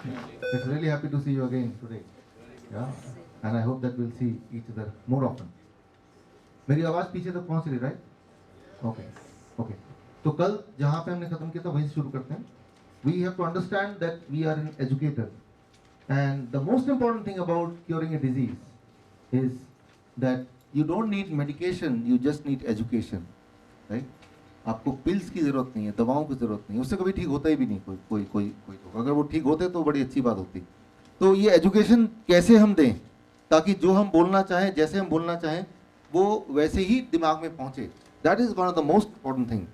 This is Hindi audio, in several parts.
It's really happy to see you again today. Yeah, and I hope that we'll see each other more often. मेरी आवाज़ पीछे तक पहुंच रही, राइट? Okay, okay. तो कल जहाँ पे हमने खत्म किया था वहीं से शुरू करते हैं. We have to understand that we are an educator, and the most important thing about curing a disease is that you don't need medication, you just need education, right? आपको पिल्स की जरूरत नहीं है, दवाओं की जरूरत नहीं है, उससे कभी ठीक होता ही भी नहीं कोई लोग. अगर वो ठीक होते तो बड़ी अच्छी बात होती. तो ये एजुकेशन कैसे हम दें ताकि जो हम बोलना चाहें, जैसे हम बोलना चाहें, वो वैसे ही दिमाग में पहुंचे. That is one of the most important thing.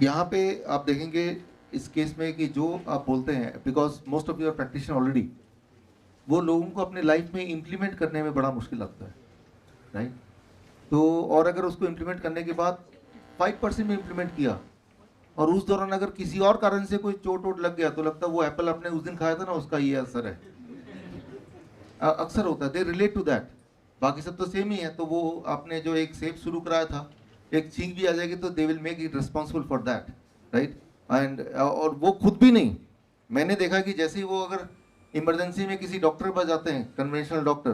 यहाँ पे आप देखेंगे इस केस में कि जो आप बोलते हैं, because most of your practitioner already, वो लोगों को अपने लाइफ में इम्प्लीमेंट करने में बड़ा मुश्किल लगता है, राइट? तो और अगर उसको इम्प्लीमेंट करने के बाद 5% में इम्प्लीमेंट किया और उस दौरान अगर किसी और कारण से कोई चोट वोट लग गया तो लगता है वो एप्पल आपने उस दिन खाया था ना, उसका ये असर है. अक्सर होता है, दे रिलेट टू दैट. बाकी सब तो सेम ही है. तो वो आपने जो एक सेब शुरू कराया था, एक छींक भी आ जाएगी तो they will make it responsible for that, right? And और वो खुद भी नहीं. मैंने देखा कि जैसे ही वो अगर इमरजेंसी में किसी डॉक्टर के पास जाते हैं, कन्वेंशनल डॉक्टर,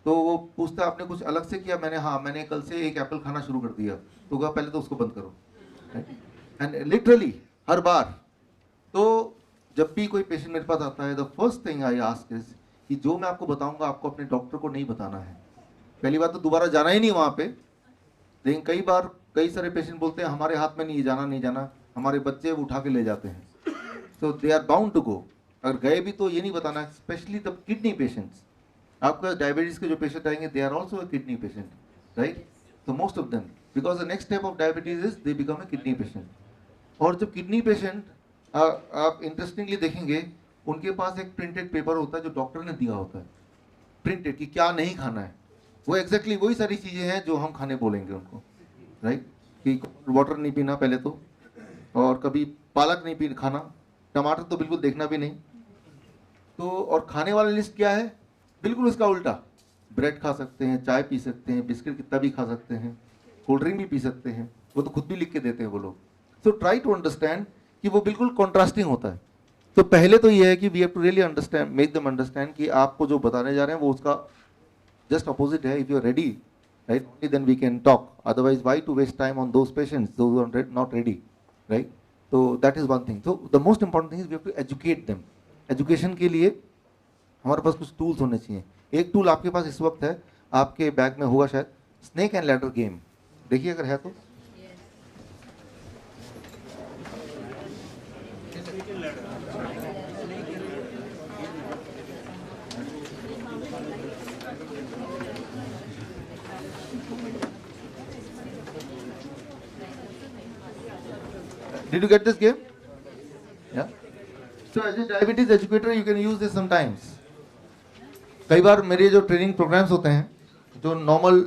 तो वो पूछता है आपने कुछ अलग से किया? मैंने कल से एक एप्पल खाना शुरू कर दिया. तो कहा पहले तो उसको बंद करो. एंड लिटरली हर बार. तो जब भी कोई पेशेंट मेरे पास आता है, the first thing I ask is कि जो मैं आपको बताऊंगा आपको अपने डॉक्टर को नहीं बताना है. पहली बात तो दोबारा जाना ही नहीं वहाँ पे. लेकिन कई बार कई सारे पेशेंट बोलते हैं हमारे हाथ में नहीं जाना, हमारे बच्चे उठा के ले जाते हैं. So they are bound to go. अगर गए भी तो ये नहीं बताना. Specially the kidney patients. आपका डायबिटीज के जो पेशेंट आएंगे, they are also a kidney patient, right? तो most of them, because the next step of diabetes is they become a kidney patient. और जब किडनी पेशेंट, आप इंटरेस्टिंगली देखेंगे, उनके पास एक प्रिंटेड पेपर होता है जो डॉक्टर ने दिया होता है, प्रिंटेड, कि क्या नहीं खाना है. वो एग्जैक्टली वही सारी चीज़ें हैं जो हम खाने बोलेंगे उनको, राइट? कि वाटर नहीं पीना पहले तो, और कभी पालक नहीं पी खाना, टमाटर तो बिल्कुल देखना भी नहीं. तो और खाने वाला लिस्ट क्या है? बिल्कुल उसका उल्टा. ब्रेड खा सकते हैं, चाय पी सकते हैं, बिस्किट कितना भी खा सकते हैं, कोल्ड ड्रिंक भी पी सकते हैं. वो तो खुद भी लिख के देते हैं वो लोग. सो ट्राई टू अंडरस्टैंड कि वो बिल्कुल कॉन्ट्रास्टिंग होता है. तो पहले तो ये है कि we have to really understand, make them understand कि आपको जो बताने जा रहे हैं वो उसका जस्ट अपोजिट है. If you are ready, right, then we can talk. Otherwise why to waste time on those patients those are not ready, right? तो दैट इज वन थिंग. तो the most important thing is we have to educate them. Education के लिए हमारे पास कुछ टूल्स होने चाहिए. एक टूल आपके पास इस वक्त है, आपके बैग में होगा शायद, स्नेक एंड लैडर गेम. देखिए अगर है तो. Did you get this game? Yeah. So as a diabetes educator, you can use this sometimes. कई बार मेरे जो ट्रेनिंग प्रोग्राम्स होते हैं, जो नॉर्मल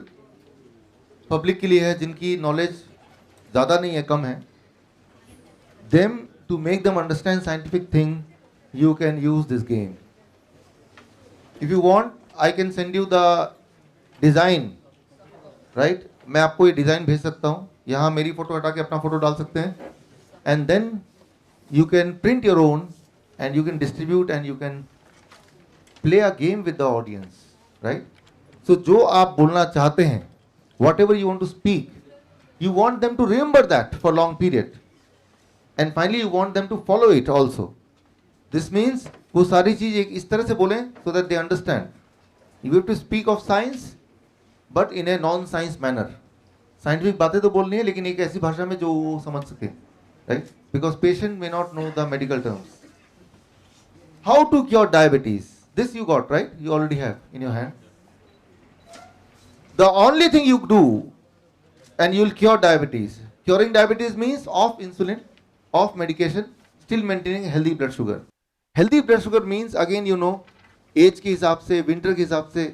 पब्लिक के लिए है, जिनकी नॉलेज ज़्यादा नहीं है, कम है, them to make them understand scientific thing, you can use this game. If you want, I can send you the design, right? मैं आपको ये डिज़ाइन भेज सकता हूँ. यहाँ मेरी फोटो हटा के अपना फोटो डाल सकते हैं, and then you can print your own and you can distribute and you can play a game with the audience, right? So जो आप बोलना चाहते हैं, whatever you want to speak, you want them to remember that for long period, and finally you want them to follow it also. This means वो सारी चीज एक इस तरह से बोलें so that they understand. You have to speak of science but in a non-science manner. Scientific बातें तो बोलनी है लेकिन एक ऐसी भाषा में जो वो समझ सके, right? Because patient may not know the medical terms. How to cure diabetes? This you got, right? You already have in your hand. The only thing you do and you'll cure diabetes. Curing diabetes means off insulin, off medication, still maintaining healthy blood sugar. Healthy blood sugar means, again you know, age के हिसाब से, winter के हिसाब से,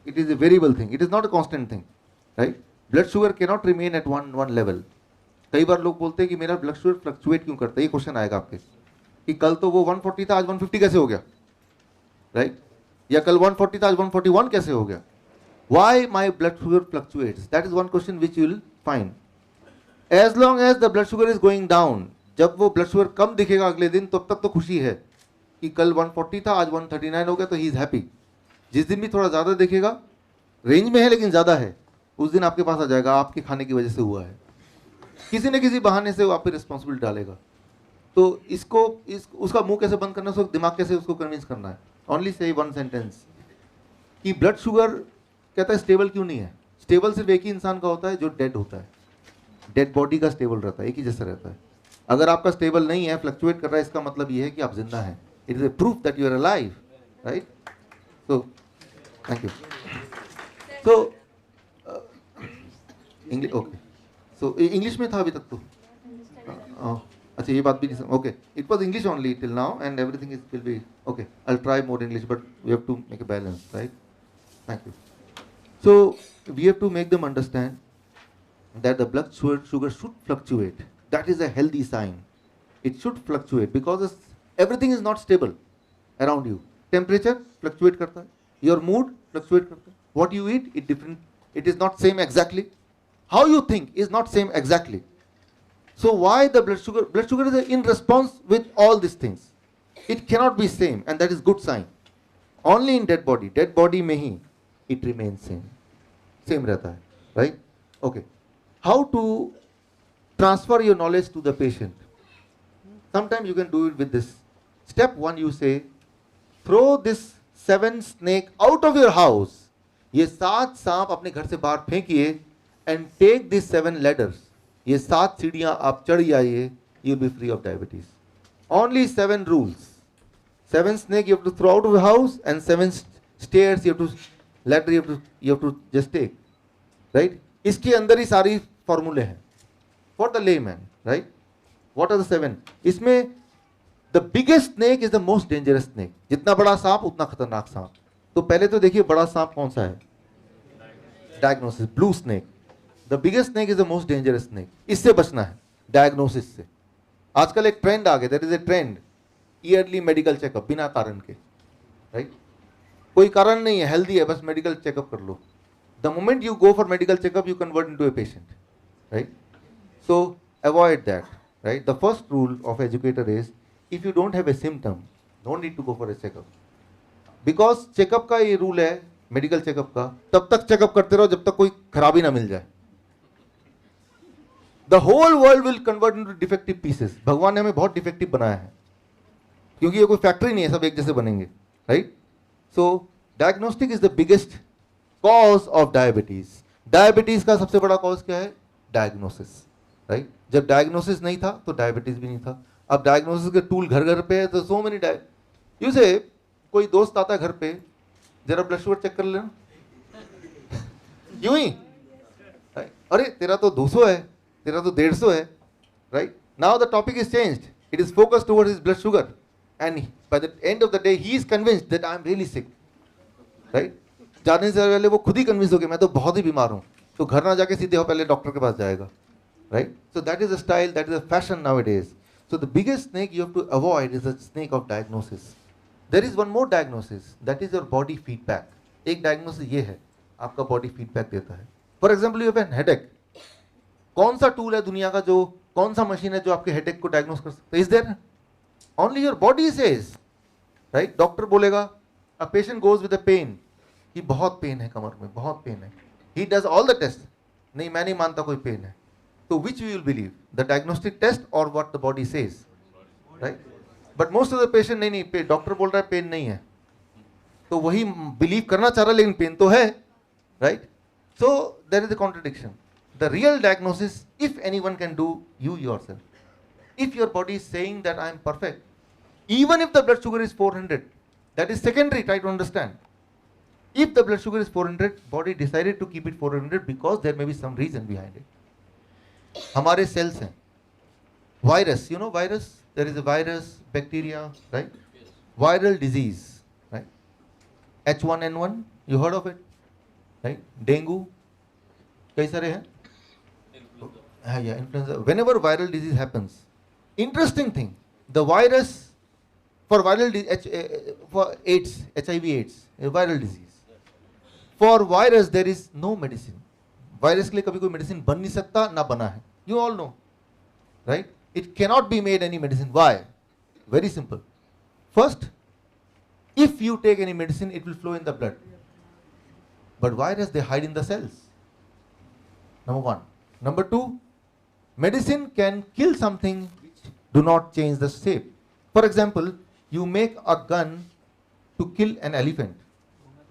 it is a variable thing. It is not a constant thing, right? Blood sugar cannot remain at one level. कई बार लोग बोलते हैं कि मेरा ब्लड शुगर फ्लक्चुएट क्यों करता है. ये क्वेश्चन आएगा आपके कि कल तो वो 140 था, आज 150 कैसे हो गया, राइट? या कल 140 था, आज 141 कैसे हो गया? Why my blood sugar fluctuates? That is one question which you will find. As long as the blood sugar is going down, जब वो ब्लड शुगर कम दिखेगा अगले दिन, तब तक तो खुशी है कि कल 140 था, आज 139 हो गया, तो ही इज हैप्पी। जिस दिन भी थोड़ा ज़्यादा दिखेगा, रेंज में है लेकिन ज़्यादा है, उस दिन आपके पास आ जाएगा, आपके खाने की वजह से हुआ है, किसी न किसी बहाने से वो आप पे रिस्पॉन्सिबिलिटी डालेगा। तो उसका मुंह कैसे बंद करना है, उसको दिमाग कैसे उसको कन्विंस करना है। ओनली से वन सेंटेंस कि ब्लड शुगर कहता है स्टेबल क्यों नहीं है। स्टेबल सिर्फ एक ही इंसान का होता है जो डेड होता है, डेड बॉडी का स्टेबल रहता है, एक ही जैसा रहता है। अगर आपका स्टेबल नहीं है, फ्लक्चुएट कर रहा है, इसका मतलब ये है कि आप जिंदा हैं। It is a proof that you are alive, right. So thank you. So English, okay, so English में था अभी तक तो। अच्छा, ये बात भी नहीं, okay, it was English only till now and everything is will be okay. I will try more English but we have to make a balance, right. Thank you. So we have to make them understand that the blood sugar should fluctuate. That is a healthy sign. It should fluctuate because everything is not stable around you. Temperature fluctuate karta hai, your mood fluctuate karta hai, what you eat it different, it is not same exactly, how you think is not same exactly. So why the blood sugar is in response with all these things. It cannot be same, and that is good sign. Only in dead body में ही it remains same रहता है, right? Okay. How to transfer your knowledge to the patient? Sometimes you can do it with this. Step 1, you say, throw this 7 snake out of your house. ये 7 सांप अपने घर से बाहर फेंकिए, and take these 7 ladders. ये 7 सीढ़ियां आप चढ़ जाइए, you'll be free of diabetes. Only 7 rules. 7 snake you have to throw out of the house, and 7 stairs you have to, ladder you have to just take, right? इसके अंदर ही सारी फॉर्मूले हैं for the layman, right. What are the 7? इसमें the biggest snake is the most dangerous snake. जितना बड़ा सांप उतना खतरनाक सांप। तो पहले तो देखिए बड़ा सांप कौन सा है, diagnosis, blue snake. The biggest snake is the most dangerous snake. इससे बचना है, डायग्नोसिस से। आजकल एक ट्रेंड आ गया, that is a trend, yearly medical checkup बिना कारण के, राइट। कोई कारण नहीं है, हेल्दी है, बस मेडिकल चेकअप कर लो। The moment you go for medical checkup, you convert into a patient, right? So avoid that, right? The first rule of educator is, if you don't have a symptom, no need to go for a checkup. Because checkup का ये rule है, medical checkup का, तब तक checkup करते रहो जब तक कोई खराबी ना मिल जाए। The whole world will convert into defective pieces. भगवान ने हमें बहुत defective बनाया है, क्योंकि ये कोई फैक्ट्री नहीं है, सब एक जैसे बनेंगे, right? So diagnostic is the biggest cause of diabetes. Diabetes का सबसे बड़ा कॉज क्या है, डायग्नोसिस, राइट। जब डायग्नोसिस नहीं था तो डायबिटीज भी नहीं था। अब डायग्नोसिस के टूल घर घर पे है, तो सो मेनी यू से कोई दोस्त आता है घर पे, जरा ब्लड शुगर चेक कर लेना, यूं ही, अरे तेरा तो 200 है, तेरा तो 150 है, right. Now the topic is changed, it is focused towards his blood sugar, and by the end of the day he is convinced that I am really sick, right. जाने से पहले वो खुद ही कन्विंस हो गया मैं तो बहुत ही बीमार हूँ, तो घर ना जाके सीधे हो पहले डॉक्टर के पास जाएगा, right. So that is a style, that is a fashion nowadays. So the biggest snake you have to avoid is the snake of diagnosis. There is one more diagnosis, that is your body feedback. एक डायग्नोसिस ये है, आपका बॉडी फीडबैक देता है। For example, you have a headache. कौन सा टूल है दुनिया का, जो कौन सा मशीन है जो आपके हेडेक को डायग्नोस कर सकता है? Is there? Only your body says, right. Doctor बोलेगा, a patient goes with a pain, कि बहुत पेन है कमर में, बहुत पेन है, he does all the test, नहीं मैं नहीं मानता कोई पेन है। तो which you will believe, the diagnostic test और what the body says, right. But most of the patient नहीं, डॉक्टर बोल रहा है पेन नहीं है, तो वही बिलीव करना चाह रहा है, लेकिन पेन तो है, right. So there is a contradiction. The real diagnosis, if anyone can do, you yourself. If your body is saying that I am perfect, even if the blood sugar is 400, that is secondary, try to understand. If the blood sugar is 400, body decided to keep it 400 because there may be some reason behind it. हमारे cells हैं, virus, you know virus, there is a virus, bacteria, right? Viral disease, right? H1N1, you heard of it, right? Dengue, कई सारे हैं, yeah, influenza. Whenever viral disease happens, interesting thing, the virus for viral for AIDS, HIV/AIDS, a viral disease. For virus there is no medicine. Virus के लिए कभी कोई मेडिसिन बन नहीं सकता, ना बना है, you all know, right? It cannot be made any medicine. Why? Very simple. First, if you take any medicine, it will flow in the blood. But virus, they hide in the cells. Number one. Number two, medicine can kill something which do not change the shape. For example, you make a gun to kill an elephant.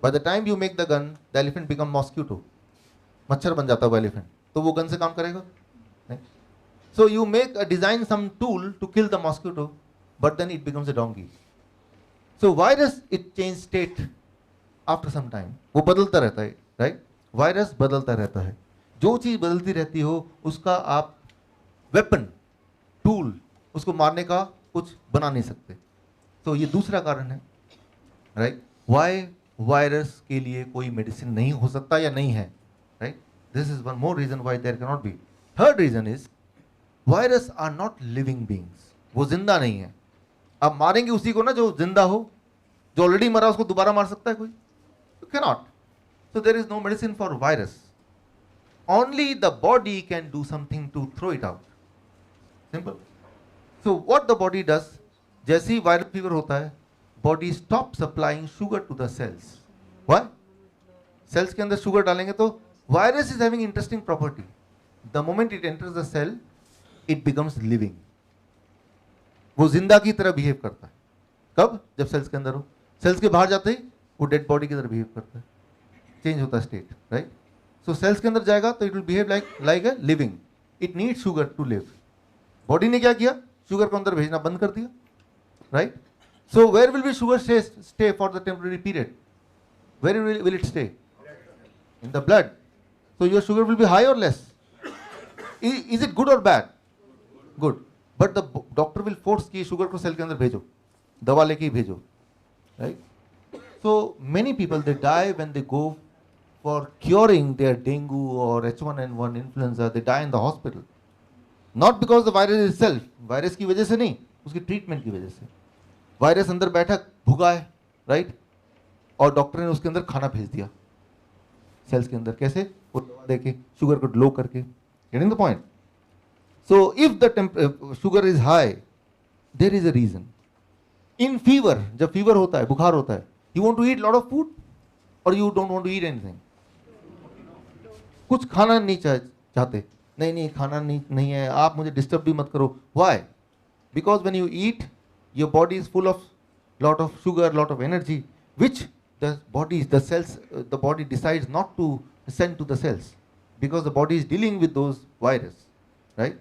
By the time you make the gun, the elephant becomes mosquito. मच्छर बन जाता है वो elephant. तो वो गन से काम करेगा? नहीं. So you make a design some tool to kill the mosquito, but then it becomes a donkey. So virus, it change state after some time. वो बदलता रहता है, right? Virus बदलता रहता है. जो चीज बदलती रहती हो उसका आप वेपन, टूल, उसको मारने का कुछ बना नहीं सकते. तो ये दूसरा कारण है, राइट? वाई वायरस के लिए कोई मेडिसिन नहीं हो सकता या नहीं है, right? This is one more reason why there can not be. Third reason is virus are not living beings. वो जिंदा नहीं है. आप मारेंगे उसी को ना जो जिंदा हो. जो ऑलरेडी मरा उसको दोबारा मार सकता है कोई? You can not. So there is no medicine for virus. Only the body can do something to throw it out. Simple. So what the body does, जैसे ही वायरल फीवर होता है, body stop supplying sugar to the cells. Why? Cells के अंदर sugar डालेंगे तो virus is having interesting property. The moment it enters the cell, it becomes living. वो जिंदा की तरह behave करता है. कब? जब cells के अंदर हो. Cells के बाहर जाते ही वो dead body की तरह behave करता है. Change होता है state, right? So cells के अंदर जाएगा तो it will behave like a living. It needs sugar to live. Body ने क्या किया? Sugar को अंदर भेजना बंद कर दिया, right? So where will be sugar stay for the temporary period? Where will it stay? In the blood. So your sugar will be high or less? Is it good or bad? Good. But the doctor will force कि sugar को cell के अंदर भेजो, दवा लेके ही भेजो, right? So many people they die when they go for curing their dengue or H1N1 influenza. They die in the hospital. Not because the virus itself. Virus की वजह से नहीं, उसकी ट्रीटमेंट की वजह से. वायरस अंदर बैठा भुगा है, राइट? और डॉक्टर ने उसके अंदर खाना भेज दिया सेल्स के अंदर. कैसे? वो दवा देके, शुगर को लो करके. Getting the point? So if the sugar is high, there is a reason. In fever, जब फीवर होता है, बुखार होता है, you want to eat lot of food और you don't want to eat anything. कुछ खाना नहीं चाहते. नहीं खाना नहीं है, आप मुझे डिस्टर्ब भी मत करो. Why? Because when you eat, your body is full of lot of sugar, lot of energy, which the cells, the body decides not to send to the cells because the body is dealing with those virus, right?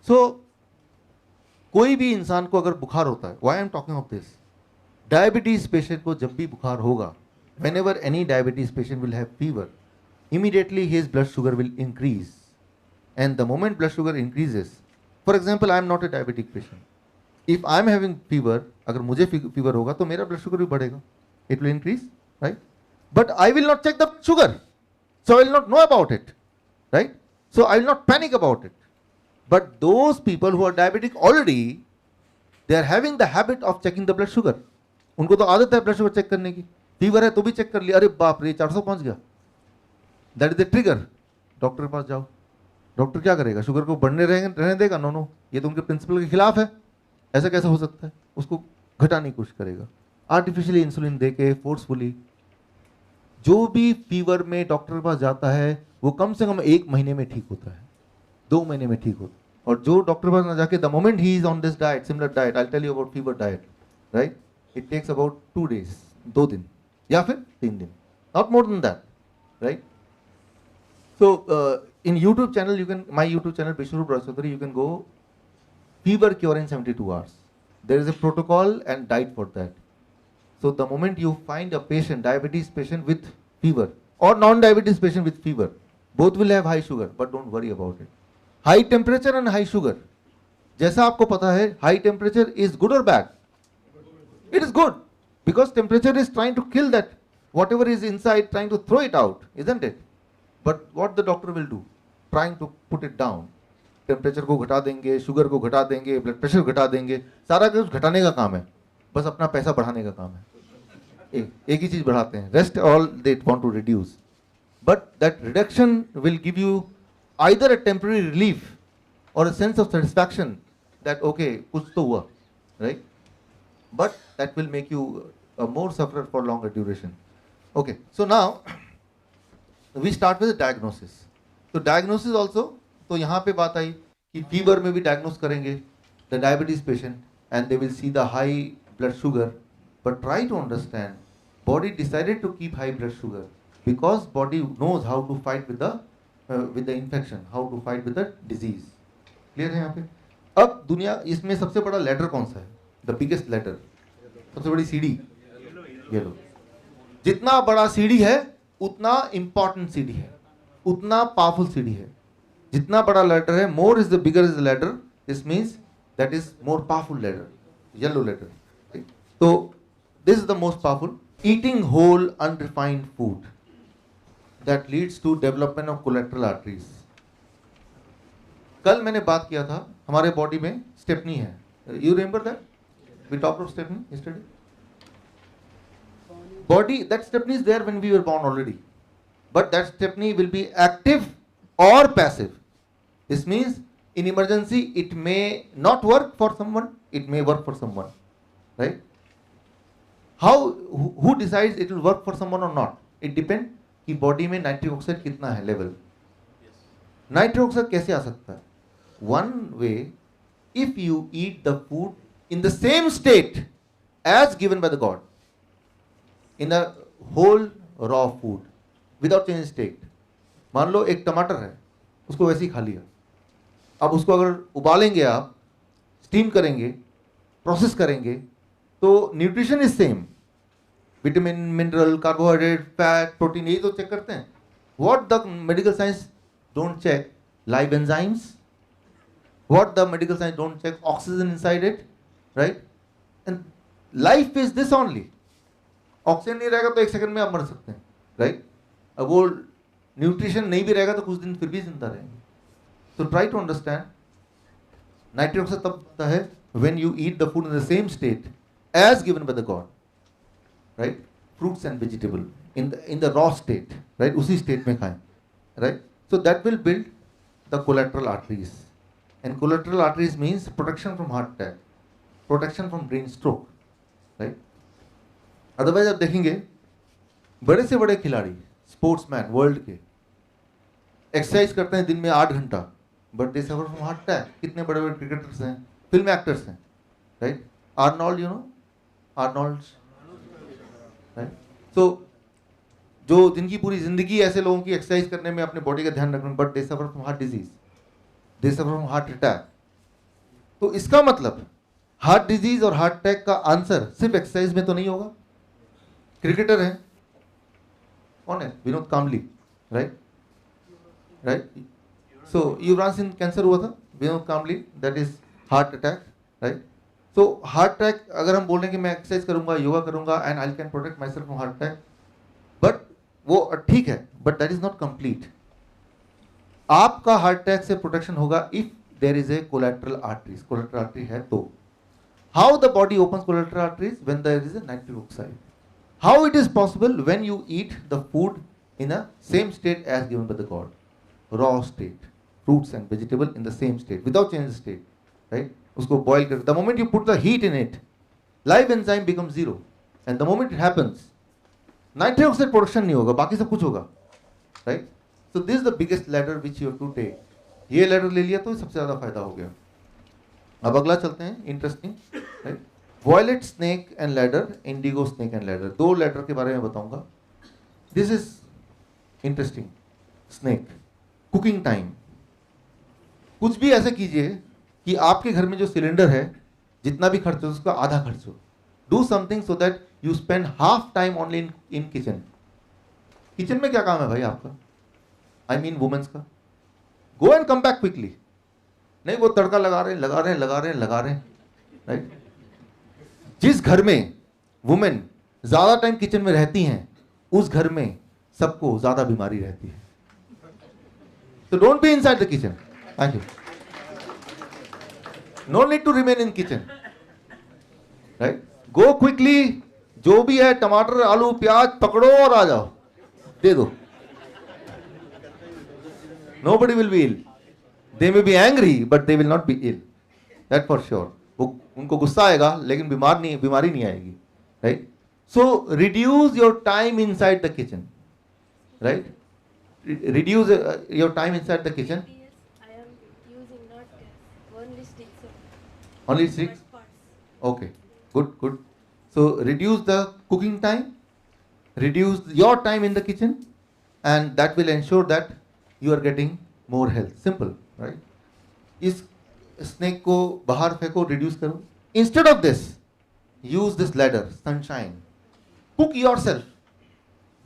So कोई भी इंसान को अगर बुखार होता है, why I am talking of this? Diabetes patient को जब भी बुखार होगा, whenever any diabetes patient will have fever, immediately his blood sugar will increase. And the moment blood sugar increases, for example, I am not a diabetic patient. If I am having fever, अगर मुझे fever होगा तो मेरा blood sugar भी बढ़ेगा. It will increase, right? But I will not check the sugar, so I will not know about it, right? So I will not panic about it. But those people who are diabetic already, they are having the habit of checking the blood sugar. उनको तो आदत है blood sugar check करने की. फीवर है तो भी चेक कर लिया, अरे बाप रे 400 पहुंच गया. That is the trigger. Doctor के पास जाओ. डॉक्टर क्या करेगा? शुगर को बढ़ने रहने देगा? नो, ये तो उनके प्रिंसिपल के खिलाफ है. ऐसा कैसे हो सकता है? उसको घटाने की कोशिश करेगा, आर्टिफिशियली इंसुलिन देके, फोर्सफुली. जो भी फीवर में डॉक्टर के पास जाता है वो कम से कम 1 महीने में ठीक होता है, 2 महीने में ठीक होता है. और जो डॉक्टर के पास ना जाके, the moment he is on this diet, similar diet, I tell you about fever diet, right? It takes about 2 days, 2 दिन या फिर 3 दिन, not more than that, right? So in YouTube channel, you can, my YouTube channel Vishnu Brahmaswari, you can go fever cure in 72 hours. There is a protocol and diet for that. So the moment you find a patient, diabetes patient with fever or non-diabetes patient with fever, both will have high sugar, but don't worry about it. High temperature and high sugar, जैसा आपको पता है, high temperature is good or bad? It is good. Because temperature is trying to kill that, whatever is inside, trying to throw it out, isn't it? But what the doctor will do? Trying to put it down. Temperature को घटा देंगे, शुगर को घटा देंगे, ब्लड प्रेशर घटा देंगे, सारा कुछ घटाने का काम है, बस अपना पैसा बढ़ाने का काम है. एक ही चीज बढ़ाते हैं, rest all they want to reduce. But that reduction will give you either a temporary relief or a sense of satisfaction that okay, कुछ तो हुआ, right? But that will make you a more sufferer for longer duration. Okay, so now we start with the diagnosis. तो diagnosis also, तो यहाँ पे बात आई कि fever में भी diagnose करेंगे the diabetes patient and they will see the high blood sugar. But try to understand, body decided to keep high blood sugar because body knows how to fight with the infection, how to fight with the disease. Clear है यहाँ पे? अब दुनिया इसमें सबसे बड़ा लेटर कौन सा है? The biggest letter, सबसे बड़ी सीढ़ी येलो. जितना बड़ा सीढ़ी है उतना इंपॉर्टेंट सीढ़ी है, उतना पावरफुल सीढ़ी है. जितना बड़ा लेटर है, more is the bigger is the letter, this means that is more powerful letter, yellow letter. So this is the most powerful. Eating whole unrefined food that leads to development of collateral arteries. कल मैंने बात किया था हमारे बॉडी में स्टेपनी है. You remember that? We talked of stepney yesterday. Body, that stepney is there when we were born already, but that stepney will be active or passive. This means in emergency it may not work for someone, it may work for someone, right? How, who decides it will work for someone or not? It depends कि बॉडी में नाइट्रिक ऑक्साइड कितना है लेवल. नाइट्रिक ऑक्साइड कैसे आ सकता है? One way, if you eat the food in the same state as given by the God, in the whole raw food without change state. मान लो एक टमाटर है, उसको वैसे ही खा लिया. अब उसको अगर उबालेंगे आप, स्टीम करेंगे, प्रोसेस करेंगे, तो nutrition is same. Vitamin, mineral, carbohydrate, fat, protein, यही तो चेक करते हैं. What the medical science don't check? Live enzymes. What the medical science don't check? Oxygen inside it, right? And life is this only. Oxygen नहीं रहेगा तो एक सेकंड में आप मर सकते हैं, राइट? अब वो न्यूट्रिशन नहीं भी रहेगा तो कुछ दिन फिर भी जिंदा रहेंगे. तो try to understand, nitric oxide तब होता है when you eat the food in the same state as given by the God, right? Fruits and vegetable in the raw state, right? उसी state में खाएं, right? So that will build the collateral arteries, and collateral arteries means protection from heart attack, protection from brain stroke, right? Otherwise आप देखेंगे बड़े से बड़े खिलाड़ी, स्पोर्ट्समैन वर्ल्ड के, एक्सरसाइज करते हैं दिन में 8 घंटा, but they suffer from heart attack. कितने बड़े बड़े क्रिकेटर्स हैं, फिल्म एक्टर्स हैं, right? Arnold, you know Arnold, right? So जो जिनकी पूरी जिंदगी ऐसे लोगों की एक्सरसाइज करने में, अपने बॉडी का ध्यान रखने में, but they suffer from heart disease, they suffer from heart attack. तो इसका मतलब हार्ट डिजीज और हार्ट अटैक का आंसर सिर्फ एक्सरसाइज में तो नहीं होगा. क्रिकेटर है, कौन है? विनोद कांबली, राइट? राइट? सो युवराज सिंह कैंसर हुआ था, Vinod Kambli, that is heart attack, right? So heart attack, अगर हम बोल रहे हैं कि मैं एक्सरसाइज करूंगा, योगा करूंगा and I can protect myself from heart attack, but वो ठीक है, but that is not complete. आपका हार्ट अटैक से प्रोटेक्शन होगा if there is a collateral arteries. Collateral artery है तो. How the body opens collateral arteries? When there is a nitric oxide. How it is possible? When you eat the food in a same state as given by the God, raw state, fruits and vegetable in the same state without change of state, right? उसको boil कर, the moment you put the heat in it, live enzyme becomes zero, and the moment it happens, nitric oxide production नहीं होगा, बाकी सब कुछ होगा, right? So this is the biggest ladder which you have to take. ये ladder ले लिया तो सबसे ज़्यादा फायदा हो गया. अब अगला चलते हैं, interesting, right? Violet snake and ladder, indigo snake and ladder. दो ladder के बारे में बताऊंगा. This is interesting. Snake, cooking time. कुछ भी ऐसे कीजिए कि आपके घर में जो सिलेंडर है, जितना भी खर्च हो उसका आधा खर्च हो. Do something so that you spend half time only in kitchen. Kitchen में क्या काम है भाई आपका? आई मीन वुमेन्स का. Go and come back quickly. नहीं वो तड़का लगा रहे हैं, राइट? जिस घर में वुमेन ज्यादा टाइम किचन में रहती हैं, उस घर में सबको ज्यादा बीमारी रहती है. So don't be inside the kitchen. Thank you. No need to remain in kitchen. Right? Go quickly. जो भी है टमाटर, आलू, प्याज पकड़ो और आ जाओ, दे दो. Nobody will be ill. They may be angry, but they will not be ill. That for sure. वो उनको गुस्सा आएगा लेकिन बीमारी नहीं आएगी, right? So reduce your time inside the kitchen, right? Reduce your time inside the kitchen. Yes, I am using not gas, only sticks. Only sticks? Okay, good, good. So reduce the cooking time, reduce your time in the kitchen, and that will ensure that you are getting more health. Simple, right? इस snake को बाहर फेंको, reduce करो. Instead of this, use this ladder, sunshine. Cook yourself.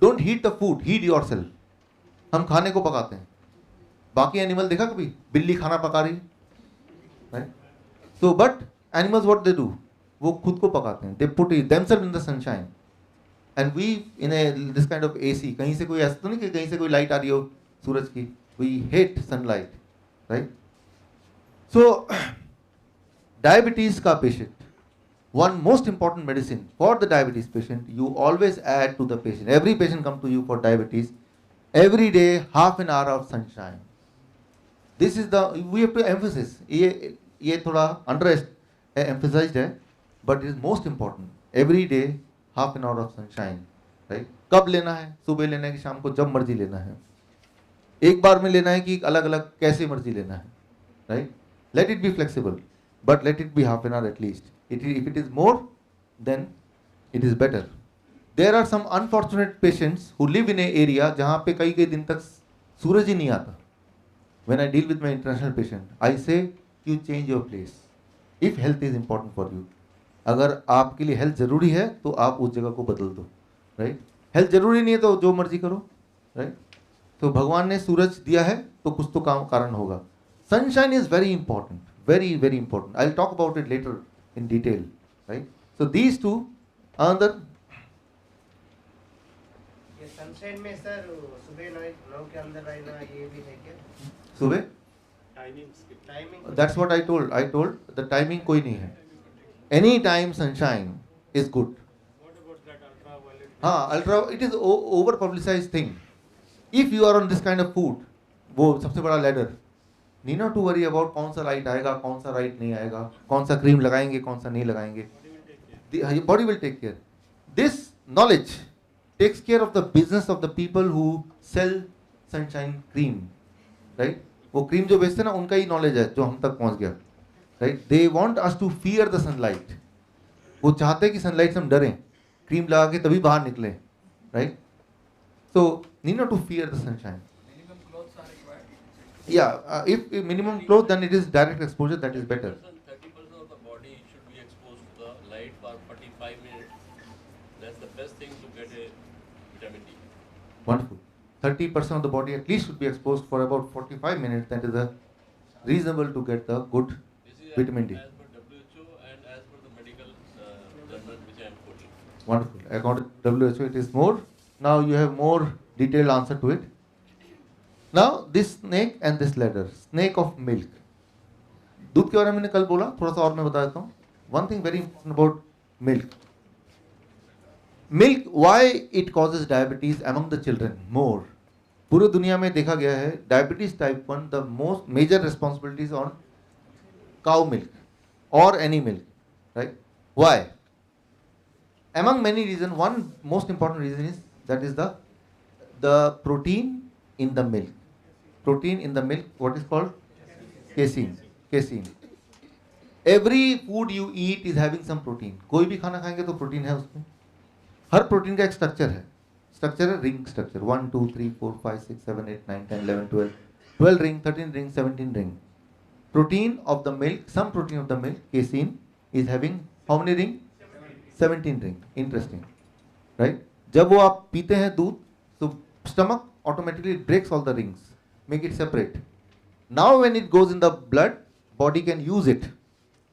Don't heat the food, heat yourself. हम खाने को पकाते हैं, बाकी एनिमल देखा कभी बिल्ली खाना पका रही, right? So but animals what they do, वो खुद को पकाते हैं, they put themselves in the sunshine and we in a this kind of AC. कहीं से कोई ऐसा तो नहीं कि कहीं से कोई लाइट आ रही हो सूरज की, we hate sunlight, right? So diabetes का patient, one most important medicine for the diabetes patient, you always add to the patient, every patient come to you for diabetes, every day half an hour of sunshine. This is the, we have to emphasize, ये थोड़ा under emphasized है, but it is most important. Every day half an hour of sunshine, right? कब लेना है? सुबह लेना है कि शाम को? जब मर्जी लेना है। एक बार में लेना है कि अलग अलग कैसे मर्जी लेना है, right? Let it be flexible, but let it be half an hour at least. If it is more, then it is better. There are some unfortunate patients who live in a area जहाँ पे कई दिन तक सूरज ही नहीं आता. When I deal with my international patient, I say you change your place. If health is important for you, अगर आपके लिए health जरूरी है तो आप उस जगह को बदल दो, right? Health जरूरी नहीं है तो जो मर्जी करो, right? तो भगवान ने सूरज दिया है तो कुछ तो कारण होगा. Sunshine is very important, very very important. I'll talk about it later in detail, right? So these two are the sunshine में सर सुबह 9 के अंदर रहना ये भी है क्या? सुबह timing that's what I told. I told the timing कोई नहीं है. Any time sunshine is good. What about that ultraviolet? हाँ, ultra it is over publicized thing. If you are on this kind of food, वो सबसे बड़ा ladder. Need not to worry about कौन सा लाइट आएगा, कौन सा लाइट नहीं आएगा, कौन सा क्रीम लगाएंगे, कौन सा नहीं लगाएंगे. The body will take care. This knowledge takes care of the business of the people who sell sunshine cream, right? वो क्रीम जो बेचते हैं ना उनका ही नॉलेज है जो हम तक पहुंच गया, right? They want us to fear the sunlight. वो चाहते हैं कि सनलाइट से हम डरें, क्रीम लगा के तभी बाहर निकलें, right? So need not to fear the sunshine. Minimum clothes are required. Yeah, if minimum clothes, then it is direct exposure, that is better. 30% of the body should be exposed to the light for 45 minutes. That's the best thing to get a vitamin D. Wonderful. 30% of the body at least should be exposed for about 45 minutes. That is a reasonable to get the good This is vitamin D. as per WHO and as per the medical journal which I am quoting. Wonderful. According to WHO, it is more. Now you have more detailed answer to it. Now this snake and this ladder, snake of milk. दूध के बारे में मैंने कल बोला, थोड़ा सा और मैं बता देता हूँ. One thing very important about milk. Milk, why it causes diabetes among the children more? पूरी दुनिया में देखा गया है diabetes type 1 the most major responsibilities on cow milk or any milk, right? Why? Among many reasons, one most important reason is that is the protein in the milk. Protein in the milk, what is called? Casein. Casein. Every food you eat is having some protein. कोई भी खाना खाएंगे तो प्रोटीन है उसमें. हर प्रोटीन का एक स्ट्रक्चर है. स्ट्रक्चर है ring structure. 1 2 3 4 5 6 7 8 9 10 11 12 12 ring, 13 ring, 17 ring. Protein of the milk, some protein of the milk, casein, is having how many ring? 17 ring. Interesting, right? जब वो आप पीते हैं दूध, so stomach automatically breaks all the rings, make it separate. Now when it goes in the blood, body can use it,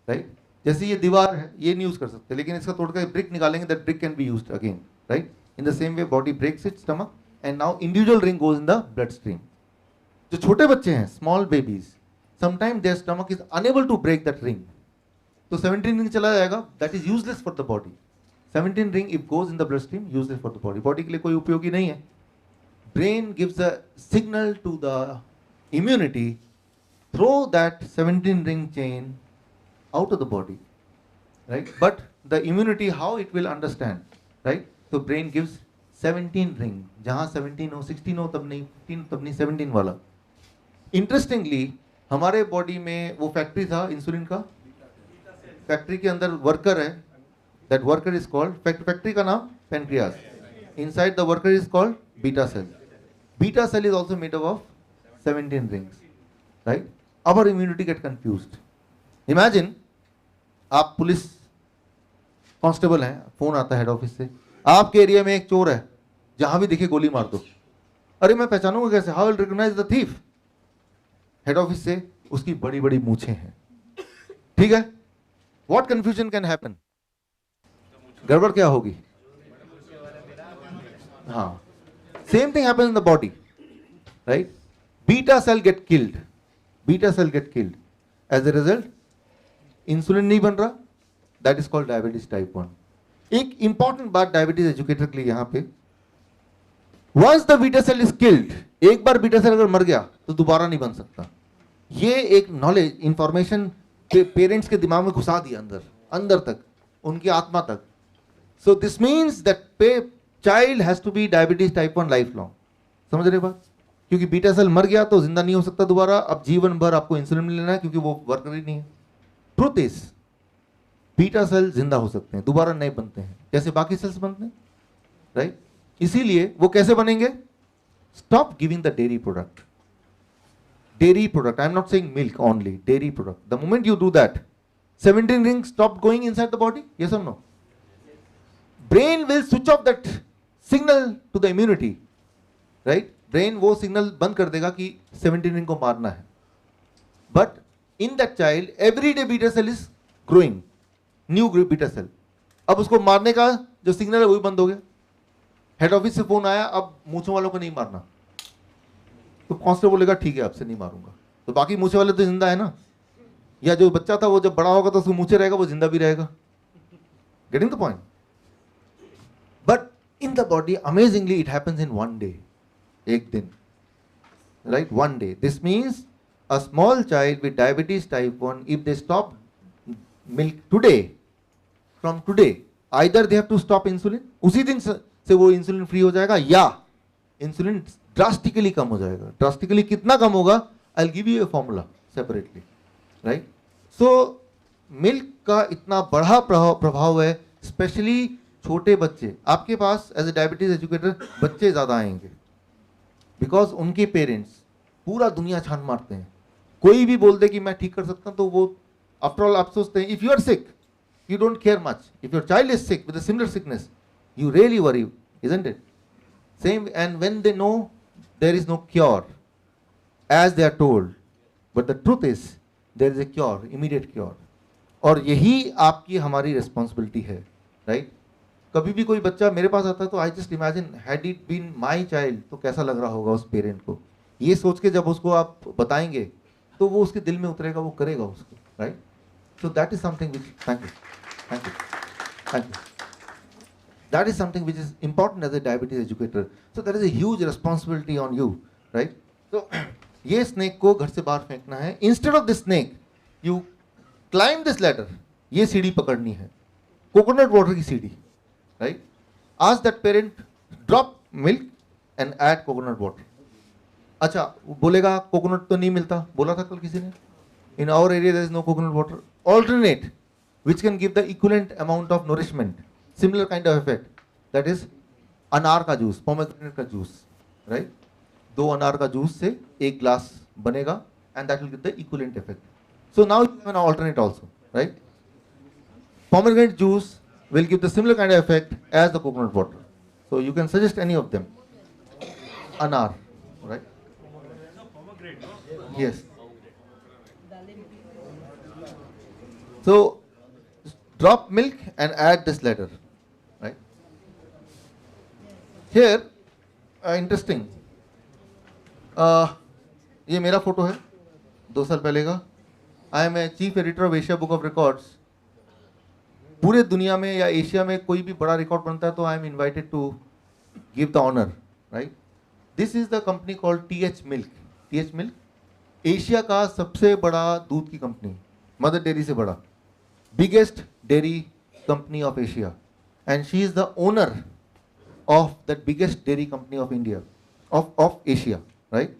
right? जैसे ये दीवार है, ये नहीं यूज कर सकते, लेकिन इसका तोड़ कर ब्रिक निकालेंगे, that brick can be used again, right? In the same way, body breaks its stomach, and now individual ring goes in the bloodstream. जो छोटे बच्चे हैं, small babies, sometimes their stomach is unable to break that ring. तो 17 ring चला जाएगा, that is useless for the body. 17 ring if goes in the bloodstream, useless for the body. Body के लिए कोई उपयोगी नहीं है. Brain gives a signal to the immunity through that 17 ring chain out of the body, right? But the immunity, how it will understand, right? So brain gives 17 ring, जहाँ 17 हो 16 हो तब नहीं, 15 तब नहीं, 17 वाला. Interestingly, हमारे बॉडी में वो फैक्ट्री था इंसुलिन का, फैक्ट्री के अंदर वर्कर है, that worker is called, factory का नाम pancreas. Inside the worker is called beta cell. Beta cell is also made up of 17 rings, right? Our immunity get confused. Imagine आप पुलिस कांस्टेबल हैं, फोन आता है हेड ऑफिस से, आपके एरिया में एक चोर है, जहां भी दिखे गोली मार दो. अरे मैं पहचानूंगा कैसे? How will recognise the thief? Head office से उसकी बड़ी बड़ी मूछें हैं. ठीक है, व्हाट कंफ्यूजन कैन हैपन? गड़बड़ क्या होगी? हाँ, same thing happens in the body, right? Beta cell get killed, beta cell get killed. As a result insulin नहीं बन रहा, that is called diabetes type 1. एक इंपॉर्टेंट बात डायबिटीज एजुकेटर के लिए यहां पे, once the beta cell is killed, एक बार बीटा सेल अगर मर गया तो दोबारा नहीं बन सकता. ये एक नॉलेज, इंफॉर्मेशन पेरेंट्स के दिमाग में घुसा दिया अंदर अंदर तक, उनकी आत्मा तक. So this means that child has to be diabetes type 1 life long. समझ रहे बात? क्योंकि बीटा सेल मर गया तो जिंदा नहीं हो सकता दोबारा, अब जीवन भर आपको इंसुलिन लेना है क्योंकि वो वर्कर ही नहीं है. ट्रुथ इज बीटा सेल जिंदा हो सकते हैं, दोबारा नहीं बनते हैं जैसे बाकी सेल्स बनते हैं, राइट? इसीलिए वो कैसे बनेंगे? Stop giving the dairy product. Dairy product, I am not saying milk only, dairy product. The moment you do that, 17 rings stop going inside the body, yes or no? Brain will switch off that signal to the immunity, right? Brain वो सिग्नल बंद कर देगा कि 17 रिंग को मारना है. But in that child every day beta cell is growing, new beta cell. अब उसको मारने का जो सिग्नल है वो भी बंद हो गया. हेड ऑफिस से फोन आया, अब मूछों वालों को नहीं मारना, तो कांस्टेबल बोलेगा ठीक है अब से नहीं मारूंगा, तो बाकी मूछे वाले तो जिंदा है ना. या जो बच्चा था वो जब बड़ा होगा तो उसको मूछे रहेगा, वो जिंदा भी रहेगा. Getting the point? But in the body amazingly it happens in one day, एक दिन, right? One day. This means a small child with diabetes type 1, if they stop milk today, from today, either they have to stop insulin, उसी दिन से वो इंसुलिन फ्री हो जाएगा, या इंसुलिन ड्रास्टिकली कम हो जाएगा. ड्रास्टिकली कितना कम होगा? I will give U a formula separately, right? So milk का इतना बड़ा प्रभाव है, स्पेशली छोटे बच्चे. आपके पास एज ए डायबिटीज एजुकेटर बच्चे ज्यादा आएंगे, बिकॉज उनके पेरेंट्स पूरा दुनिया छान मारते हैं. कोई भी बोल दे कि मैं ठीक कर सकता हूं तो वो आफ्टर ऑल आप सोचते हैं, if you are sick you don't care much. If your child is sick with a similar sickness, you really worry, isn't it? Same, and when they know there is no cure, as they are told, but the truth is there is a cure, immediate cure. और यही आपकी हमारी रिस्पॉन्सिबिलिटी है, राइट? कभी भी कोई बच्चा मेरे पास आता है तो I just imagine, had it been my child, तो कैसा लग रहा होगा उस पेरेंट को. ये सोच के जब उसको आप बताएंगे तो वो उसके दिल में उतरेगा, वो करेगा उसको, right? So that is something which, thank you. That is something which is important as a diabetes educator. So there is a huge responsibility on you, right? So ये snake को घर से बाहर फेंकना है. Instead of this snake, you climb this ladder. ये सीढ़ी पकड़नी है, coconut water की सीढ़ी, right? Ask that parent, drop milk and add coconut water. अच्छा, बोलेगा कोकोनट तो नहीं मिलता, बोला था कल किसी ने. In our area there is no coconut water. Alternate, which can give the equivalent amount of nourishment, similar kind of effect. That is अनार का जूस, pomegranate का जूस, right? 2 अनार का जूस से 1 ग्लास बनेगा, and that will give the equivalent effect. So now you have an alternate also, right? Pomegranate juice will give the similar kind of effect as the coconut water. So you can suggest any of them. Anar, right? Yes. So drop milk and add this ladder, right? Here, interesting. ये मेरा फोटो है 2 साल पहले का. I am a chief editor of Asia book of records. पूरे दुनिया में या एशिया में कोई भी बड़ा रिकॉर्ड बनता है तो I am invited to give the honour, right? This is the company called TH milk. TH milk Asia का सबसे बड़ा दूध की कंपनी, मदर डेयरी से बड़ा, biggest dairy company of Asia, and she is the owner of that biggest dairy company of India, of Asia, right?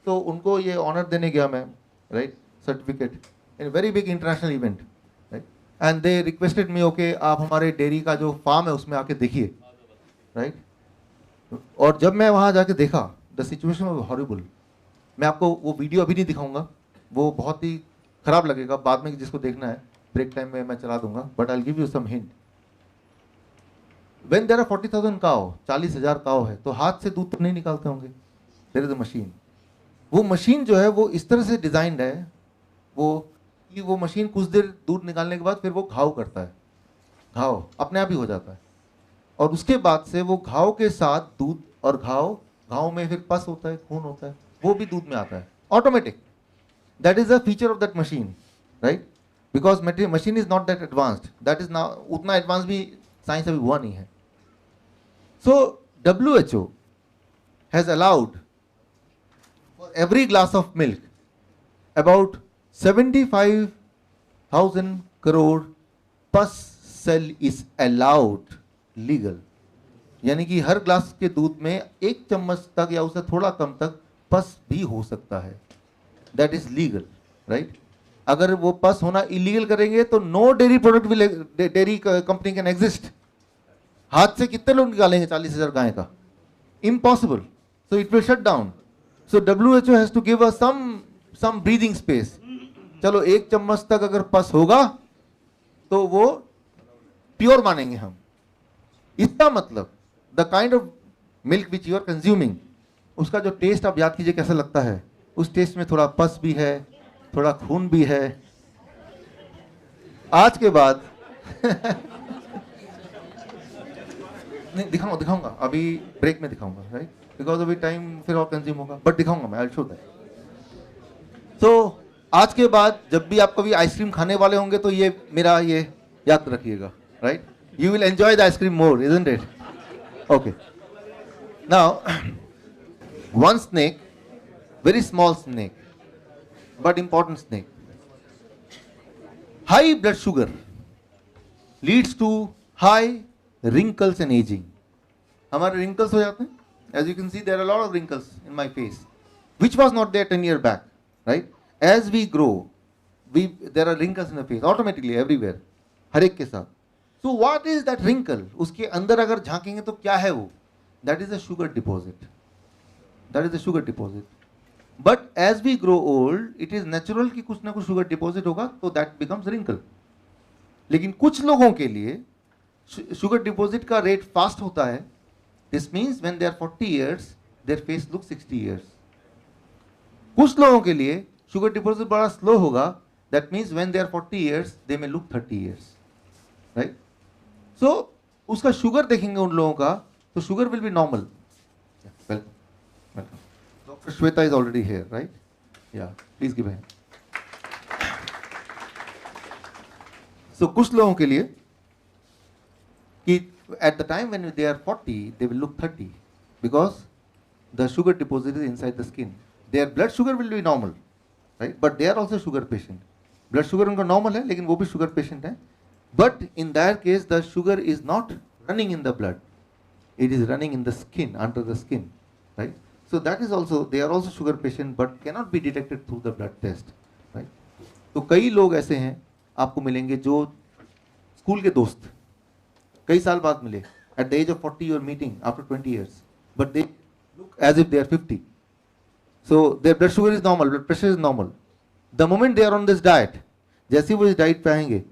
तो उनको ये ऑनर देने गया मैं, right? Certificate in a very big international event, right? And they requested me, okay, आप हमारे डेयरी का जो फार्म है उसमें आके देखिए, right? और जब मैं वहाँ जाके देखा, the situation was horrible. मैं आपको वो वीडियो अभी नहीं दिखाऊंगा, वो बहुत ही खराब लगेगा, बाद में जिसको देखना है ब्रेक टाइम में मैं चला दूंगा, but I give you some hint. When there are 40,000 काव, 40,000 काव है, तो हाथ से दूध तो नहीं निकालते होंगे. There is a machine. वो मशीन जो है वो इस तरह से डिजाइंड है कि वो मशीन कुछ देर दूध निकालने के बाद फिर वो घाव करता है, घाव अपने आप ही हो जाता है, और उसके बाद से वो घाव के साथ दूध और घाव में फिर पस होता है, खून होता है, वो भी दूध में आता है automatic. That is the feature of that machine, right? Because machine is not that advanced, that is now उतना एडवांस भी साइंस अभी हुआ नहीं है. सो WHO has allowed for every glass of milk about 75,000 crore pus cell is allowed legal. यानी कि हर ग्लास के दूध में 1 चम्मच तक या उससे थोड़ा कम तक पस भी हो सकता है. That is legal, right? अगर वो पस होना इलीगल करेंगे तो no dairy product will, dairy company can exist. हाथ से कितने लोग निकालेंगे 40,000 गाय का? Impossible. So it will shut down. So WHO has to give us some breathing space. चलो 1 चम्मच तक अगर पस होगा तो वो प्योर मानेंगे हम. इसका मतलब the kind of milk which you are consuming, उसका जो टेस्ट आप याद कीजिए कैसा लगता है. उस टेस्ट में थोड़ा पस भी है, थोड़ा खून भी है. आज के बाद नहीं दिखाऊंगा अभी ब्रेक में दिखाऊंगा, राइट? बिकॉज अभी टाइम फिर और कंज्यूम होगा, बट दिखाऊंगा मैं, आई विल शो दैट. तो आज के बाद जब भी आप कभी आइसक्रीम खाने वाले होंगे तो ये मेरा ये याद रखिएगा, right? You will enjoy the ice cream more, isn't it? Okay. Now one snake, very small snake, but important snake. High blood sugar leads to high wrinkles and aging. हमारे wrinkles हो जाते हैं. As you can see, there are a lot of wrinkles in my face, which was not there 10 years back, right? As we grow, there are wrinkles in the face automatically everywhere, हर एक के साथ. So what is that wrinkle? उसके अंदर अगर झांकेंगे तो क्या है वो? That is a sugar deposit. That is a sugar deposit. But as we grow old, it is natural कि कुछ ना कुछ sugar deposit होगा, तो that becomes wrinkle. लेकिन कुछ लोगों के लिए sugar deposit का rate fast होता है. This means when they are 40 years, their face looks 60 years. कुछ लोगों के लिए sugar deposit बड़ा slow होगा. That means when they are 40 years, they may look 30 years. Right? So उसका sugar देखेंगे उन लोगों का, तो sugar will be normal. Welcome. Welcome. Dr. Shweta is already here, right? Yeah, please give a hand. So कुछ लोगों के लिए कि at the time when they are 40, they will look 30 because the sugar deposit is inside the skin. Their blood sugar will be normal, right? But they are also sugar patient. Blood sugar उनका normal है, लेकिन वो भी sugar patient है. But in their case, the sugar is not running in the blood. It is running in the skin, under the skin, right? So that is also, they are also sugar patient but cannot be detected through the blood test, right? तो कई लोग ऐसे हैं आपको मिलेंगे जो स्कूल के दोस्त कई साल बाद मिले. At the age of 40 you are meeting after 20 years, but they look as if they are 50. So their blood sugar is normal, blood pressure is normal. The moment they are on this diet, जैसे वो इस डाइट पे आएंगे,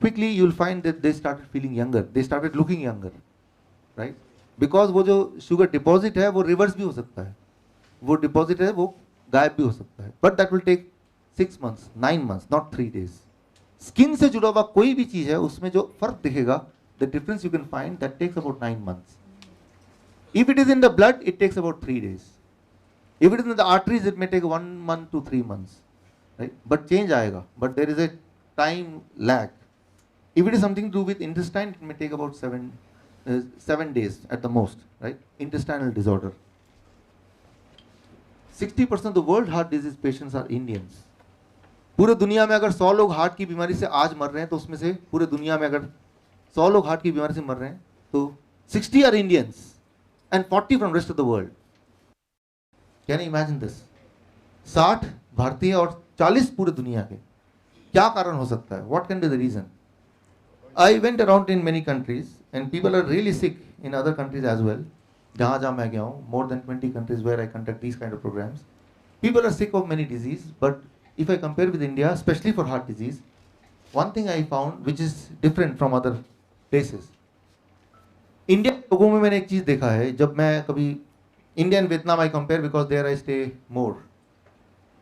quickly you will find that they started feeling younger, they started looking younger, right? Because वो जो sugar deposit है वो reverse भी हो सकता है, वो डिपॉजिट है वो गायब भी हो सकता है. But that will take 6 months, 9 months, not 3 days. Skin से जुड़ा हुआ कोई भी चीज है उसमें जो फर्क दिखेगा, the difference you can find, that takes about 9 months. If it is in the blood it takes about 3 days. If it is in the arteries it may take 1 month to 3 months, right? But change आएगा, but there is a time lag. If it is something to do with intestine it may take about 7 days at the most, right? Intestinal disorder. 60% of the world heart disease patients are Indians. पूरे दुनिया में अगर 100 लोग हार्ट की बीमारी से आज मर रहे हैं तो उसमें से पूरे दुनिया में अगर 100 लोग हार्ट की बीमारी से मर रहे हैं तो 60 are Indians and 40 from rest of the world. Can you imagine this? 60 भारतीय और 40 पूरे दुनिया के। क्या कारण हो सकता है? What can be the reason? I went around in many countries and people are really sick in other countries as well. जहाँ जहाँ मैं गया हूँ, more than 20 countries where I conduct these kind of programs. People are sick of many diseases, but if I compare with India, especially for heart disease, one thing I found which is different from other places. India के लोगों में मैंने एक चीज़ देखा है, जब मैं कभी India and Vietnam I compare because there I stay more.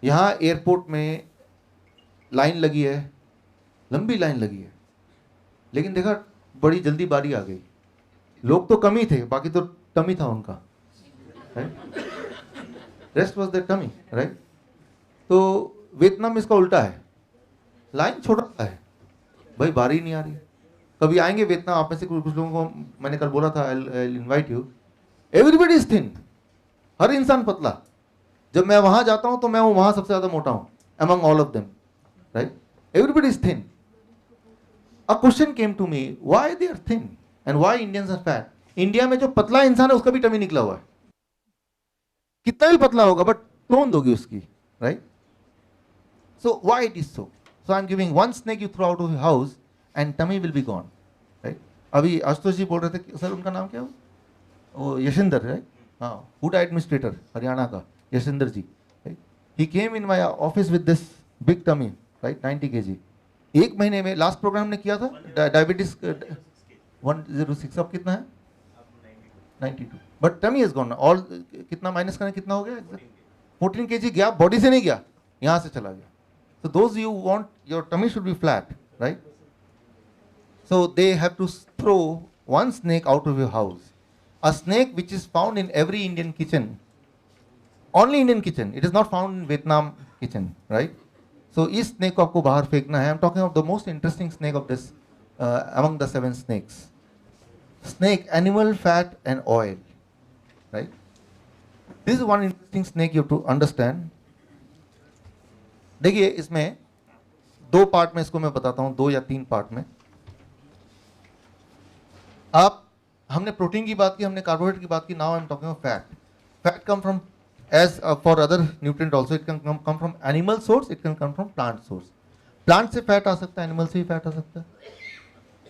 यहाँ एयरपोर्ट में लाइन लगी है, लंबी लाइन लगी है, लेकिन देखा बड़ी जल्दी बारी आ गई। लोग तो कम ही थे, बाकी तो टमी था उनका, rest was there tummy, right. तो वियतनाम में इसका उल्टा है, लाइन छोटा है, भाई बारी नहीं आ रही। कभी आएंगे वियतनाम, आप में से कुछ लोगों को मैंने कल बोला था I invite you, everybody is thin, हर इंसान पतला। जब मैं वहां जाता हूं तो मैं वहां सबसे ज्यादा मोटा हूं among all of them, right? Everybody is thin. A question came to me, why they are thin and why Indians are fat? India में जो पतला इंसान है उसका भी टमी निकला हुआ है, कितना भी पतला होगा बट टोन दोगी उसकी, right? So why it is so? So I am giving one snake you throw out of your house and tummy will be gone, right? अभी आशुतोष जी बोल रहे थे, सर उनका नाम क्या है? वो यशेंद्र, राइट? हाँ, फूड एडमिनिस्ट्रेटर हरियाणा का Yashendra ji, right? He came in my office with this big tummy, right, 90 kg। एक महीने में लास्ट प्रोग्राम ने किया था डायबिटीज 106, अब कितना है? 92, but tummy is gone. All कितना माइनस करना, कितना हो गया? 14 kg गया, बॉडी से नहीं गया, यहां से चला गया। So those you want your tummy should be flat, right? So they have to throw one snake out of your house, a snake which is found in every Indian kitchen, only Indian kitchen. It is not found in Vietnam kitchen, right? So इस snake को आपको बाहर फेंकना है। I'm talking of the most interesting snake of this among the 7 snakes. Snake, animal fat and oil, right? This is one interesting snake you have to understand. देखिए इसमें 2 पार्ट में इसको मैं बताता हूं, 2 या 3 पार्ट में। हमने प्रोटीन की बात की, हमने कार्बोहाइड्रेट की बात की, now I am talking of fat. Fat come from, as for other nutrient also, it can come from animal source, it can come from plant source. Plant से फैट आ सकता है, एनिमल से भी फैट आ सकता है,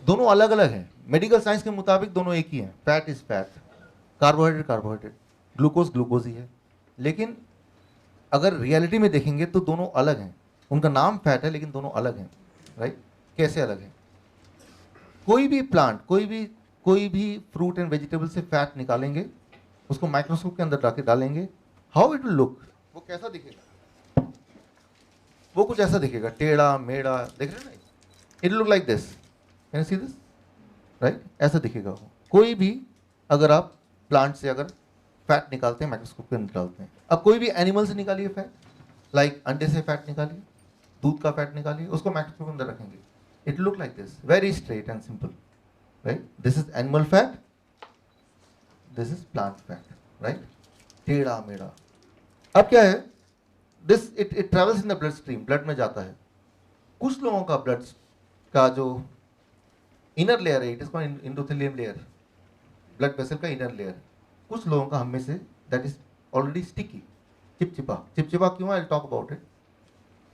दोनों अलग अलग हैं। मेडिकल साइंस के मुताबिक दोनों एक ही हैं, fat is fat, carbohydrate carbohydrate, glucose glucose ही है। लेकिन अगर रियलिटी में देखेंगे तो दोनों अलग हैं, उनका नाम फैट है लेकिन दोनों अलग हैं, राइट? कैसे अलग हैं? कोई भी प्लांट, कोई भी फ्रूट एंड वेजिटेबल से फैट निकालेंगे, उसको माइक्रोस्कोप के अंदर जाके डालेंगे, हाउ इट विल लुक, वो कैसा दिखेगा? वो कुछ ऐसा दिखेगा, टेढ़ा मेढ़ा, देख रहे हैं ना? It look like this, can you see this, right? ऐसा दिखेगा वो। कोई भी अगर आप प्लांट से अगर फैट निकालते हैं, माइक्रोस्कोप के अंदर डालते हैं। अब कोई भी एनिमल से निकालिए फैट, लाइक अंडे से फैट निकालिए, दूध का फैट निकालिए, उसको माइक्रोस्कोप के अंदर रखेंगे, it look like this, very straight and simple, right? This is animal fat, this is plant fat, right? टेढ़ा मेढ़ा। अब क्या है, this it travels in the blood stream, blood में जाता है। कुछ लोगों का ब्लड का जो इनर लेयर है, it is called endothelium layer, blood vessel का इनर लेयर। कुछ लोगों का, हम में से, दैट इज ऑलरेडी स्टिकी, चिपचिपा। चिपचिपा क्यों है? I talk about it.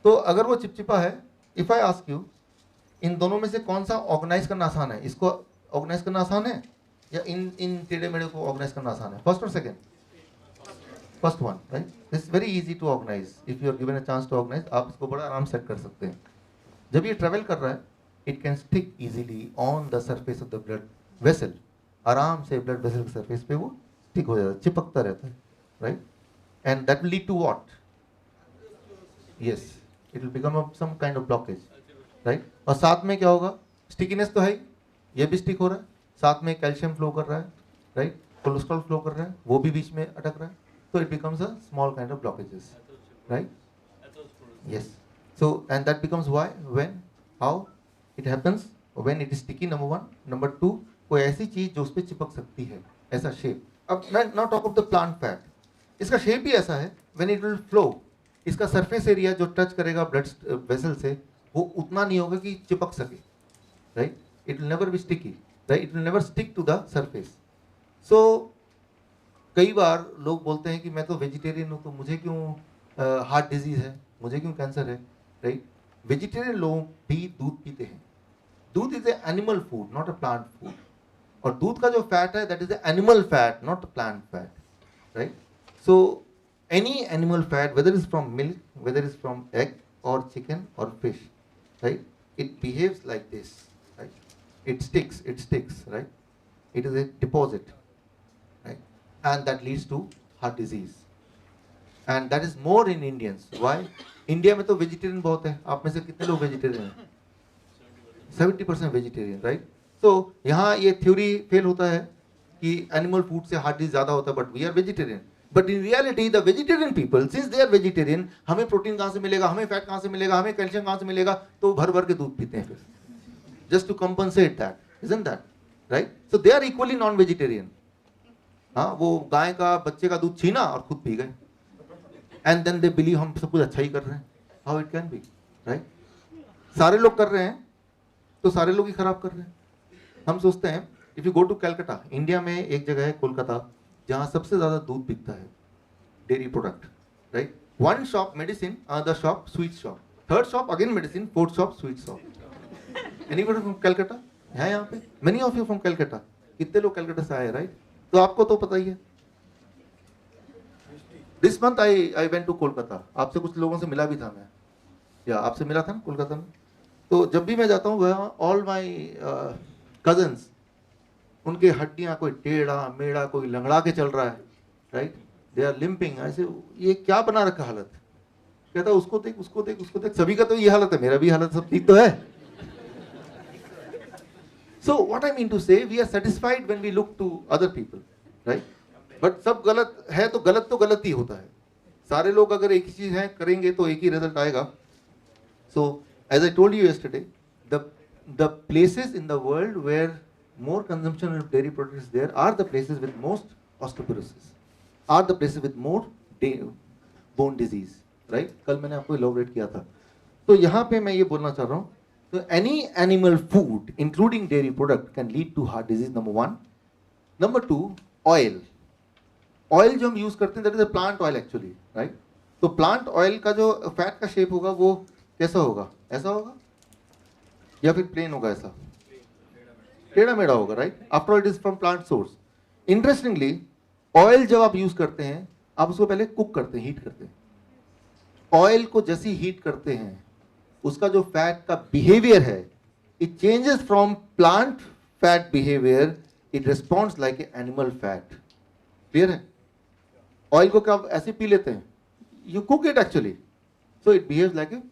तो अगर वो चिपचिपा है, इफ आई आस्क यू, इन दोनों में से कौन सा ऑर्गेनाइज करना आसान है? इसको ऑर्गेनाइज करना आसान है या इन टेढ़े मेढ़े को ऑर्गेनाइज करना आसान है? फर्स्ट और सेकेंड? First one, right? It's very easy to organise, if you are given a chance to organise. आप इसको बड़ा आराम से कर सकते हैं। जब ये ट्रेवल कर रहा है, it can stick easily on the surface of the blood vessel, आराम से ब्लड वेसल के सरफेस पे वो स्टिक हो जाता है, चिपकता रहता है, right? And that will lead to what? Yes, it will become some kind of blockage, right? और साथ में क्या होगा? स्टिकीनेस तो है ही, ये भी स्टिक हो रहा है, साथ में कैल्शियम फ्लो कर रहा है, राइट? कोलेस्ट्रॉल फ्लो कर रहा है, वो भी बीच में अटक रहा है, तो it becomes a small kind of blockages, right? Yes, so and that becomes why, when, how it happens? When it is sticky, number 1। Number 2, कोई ऐसी चीज जो उस पर चिपक सकती है, ऐसा शेप। अब मैं now talk of the plant fat, इसका शेप भी ऐसा है, व्हेन इट विल फ्लो, इसका सरफेस एरिया जो टच करेगा ब्लड वेसल से वो उतना नहीं होगा कि चिपक सके, right? It will never be sticky, right? It will never stick to the surface. So कई बार लोग बोलते हैं कि मैं तो वेजिटेरियन हूँ, तो मुझे क्यों हार्ट डिजीज है, मुझे क्यों कैंसर है, राइट? वेजिटेरियन लोग भी दूध पीते हैं. दूध is a animal food, not a plant food. और दूध का जो फैट है that is a animal fat, not a plant fat, right? So any animal fat, whether it's from milk, whether it's from egg or chicken or fish, right? It behaves like this, right? It sticks, right? It is a deposit, right? And that leads to heart disease. And that is more in Indians. Why? India में तो vegetarian बहुत है. आप में से कितने लोग vegetarian हैं? 70% vegetarian, right? So यहाँ ये theory fail होता है कि animal food से heart disease ज़्यादा होता है, but we are vegetarian. But in reality, the vegetarian people, since they are vegetarian, हमें प्रोटीन कहाँ से मिलेगा, हमें फैट कहाँ से मिलेगा, हमें कैल्शियम कहाँ से मिलेगा, तो भर भर के दूध पीते हैं फिर, just to compensate that, isn't that right? So they are equally non-vegetarian. हाँ, वो गाय का बच्चे का दूध छीना और खुद पी गए, and then they believe हम सब कुछ अच्छा ही कर रहे हैं. How it can be, right? सारे लोग कर रहे हैं, तो सारे लोग ही खराब कर रहे हैं. हम सोचते हैं, if you go to Calcutta, India में एक जगह है कोलकाता जहां सबसे ज्यादा दूध बिकता है, dairy product, right? One shop medicine, other shop sweet shop, third shop again medicine, fourth shop sweet shop. Anybody from Calcutta है यहाँ पे? Many of you from Calcutta. कितने लोग कलकत्ता से आए, राइट? तो आपको तो पता ही है. This month I went to Kolkata. आपसे कुछ लोगों से मिला भी था मैं, या आपसे मिला था ना कोलकाता में. तो जब भी मैं जाता हूँ वहाँ ऑल माई कजन्स, उनके हड्डियां कोई टेढ़ा मेढ़ा, कोई लंगड़ा के चल रहा है, राइट? They are limping. ऐसे ये क्या बना रखा हालत. कहता उसको देख, उसको देख, उसको देख. सभी का तो ये हालत है, मेरा भी हालत सब ठीक तो है. So what I mean to say, we are satisfied when we look to other people, right? But सब गलत है तो गलत ही होता है. सारे लोग अगर एक ही चीज है करेंगे तो एक ही रिजल्ट आएगा. So as I told you yesterday, the places in the world where more consumption of dairy products there are the places with most osteoporosis, are the places with more bone disease, right? कल मैंने आपको elaborate किया था. तो यहाँ पे मैं ये बोलना चाह रहा हूँ, तो any animal food including dairy product can lead to heart disease, number one. Number two, oil. Oil जो हम यूज करते हैं that is a plant oil actually, right? तो plant oil का जो फैट का शेप होगा वो कैसा होगा, ऐसा होगा या फिर प्लेन होगा, ऐसा टेढ़ा मेढ़ा होगा, right? After all it is from plant source. Interestingly oil जब आप यूज करते हैं, आप उसको पहले कुक करते हैं, हीट करते हैं. ऑयल को जैसे हीट करते हैं, उसका जो फैट का बिहेवियर है, it changes from plant fat behaviour, it responds like a animal fat. Clear है? ऑयल को क्या ऐसे पी लेते हैं, you cook it actually, so it behaves like a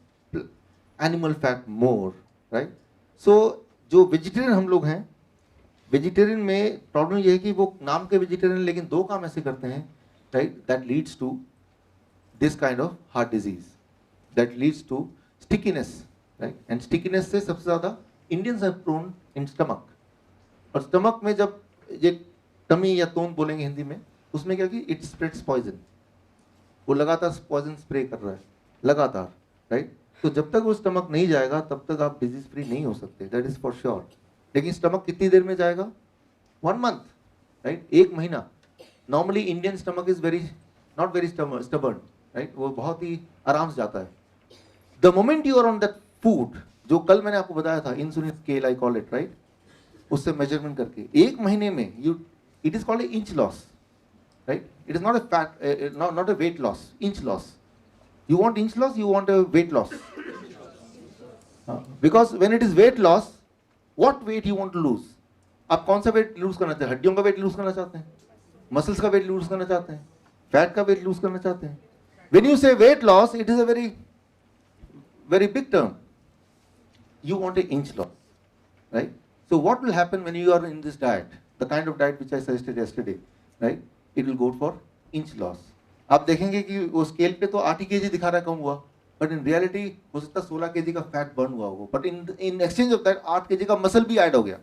animal fat more, right? So जो वेजिटेरियन हम लोग हैं, वेजिटेरियन में प्रॉब्लम ये है कि वो नाम के वेजिटेरियन लेकिन दो काम ऐसे करते हैं, right? That leads to this kind of heart disease, that leads to stickiness, right? And stickiness से सबसे ज्यादा Indians are prone in stomach. और स्टमक में जब ये टमी या तोंद बोलेंगे हिंदी में, उसमें क्या कि इट स्प्रेड्स पॉइजन. वो लगातार पॉइजन स्प्रे कर रहा है लगातार, राइट? तो जब तक वो स्टमक नहीं जाएगा तब तक आप डिजीज फ्री नहीं हो सकते, दैट इज फॉर श्योर. लेकिन स्टमक कितनी देर में जाएगा? 1 month, राइट? 1 महीना. Normally Indian stomach is not very stubborn, right? वो बहुत ही आराम से जाता है. The moment you are on that food, जो कल मैंने आपको बताया था, insulin scale I call it, right? उससे मेजरमेंट करके 1 महीने में it is called a inch loss, right? It is not A fat, not a weight loss, inch loss. You want inch loss, you want a weight loss. Because when it is weight loss, what weight you want to lose? आप कौन सा वेट लूज करना चाहते हैं? हड्डियों का वेट लूज करना चाहते हैं, मसल्स का वेट लूज करना चाहते हैं, फैट का वेट लूज करना चाहते हैं? When you say weight loss, it is a very big term. You want an inch loss, right? So what will happen when you are in this diet, the kind of diet which I suggested yesterday, right? It will go for inch loss. आप देखेंगे कि वो स्केल पे तो 8 kg दिखा रहा है कम हुआ, बट इन रियलिटी हो सकता है 16 kg का फैट बर्न हुआ होगा, but in exchange of that 8 kg का मसल भी ऐड हो गया,